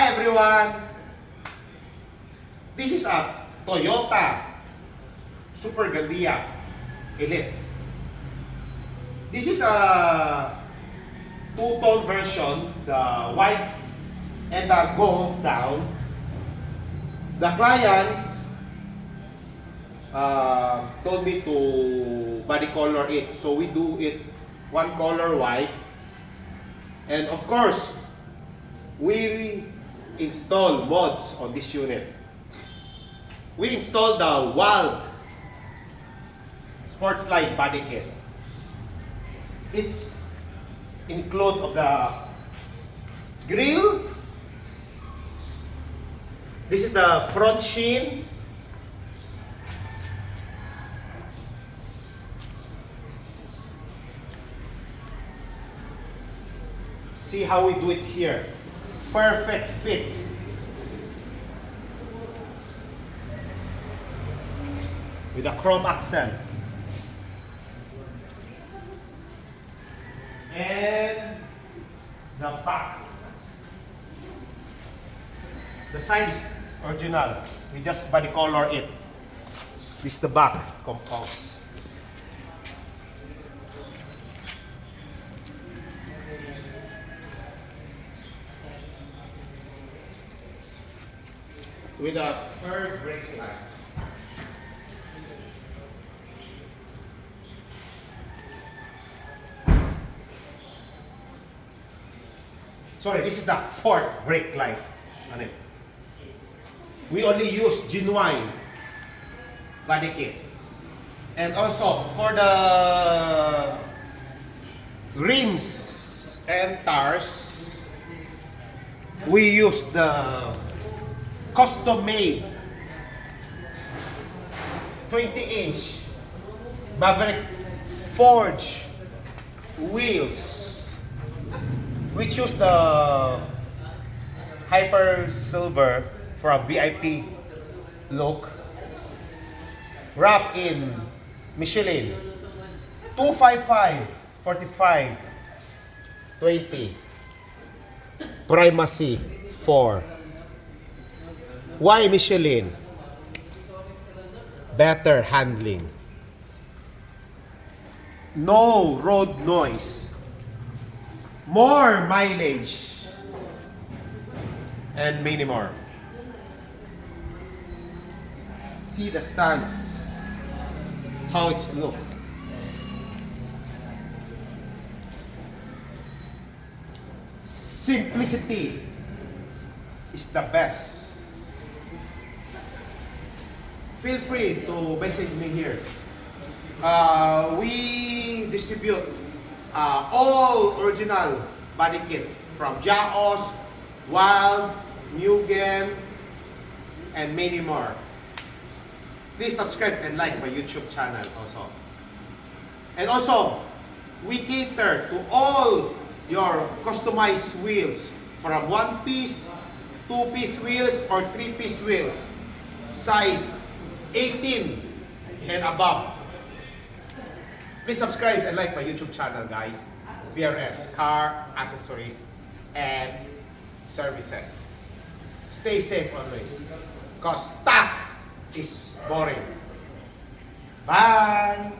Hi everyone! This is a Toyota Super GRANDIA Elite. This is a two-tone version, the white and the gold down. The client told me to body color it, so we do it one color white. And of course, we install mods on this unit. We installed the WALD Sportslide body kit. It's include of the grill. This is the front sheen. See how we do it here. Perfect fit. With a chrome accent. And the back. The side is original. We just body color it. This is the back compound. With a curved brake line. Sorry, this is the fourth brake line on it. We only use genuine body kit. And also for the rims and tires, we use the custom-made 20-inch Maverick Forge wheels. We choose the Hyper Silver for a VIP look. Wrap in Michelin 255 45 20 Primacy 4. Why Michelin? Better handling. No road noise. More mileage. And many more. See the stance. How it's look. Simplicity is the best. Feel free to message me here. We distribute all original body kit from Jaos, WALD, Mugen, and many more. Please subscribe and like my YouTube channel also. And also, we cater to all your customized wheels from 1-piece, 2-piece wheels, or 3-piece wheels. Size 18 and above. Please subscribe and like my YouTube channel, guys. PRS CAR ACCESSORIES and Services. Stay safe always, because stock is boring. Bye!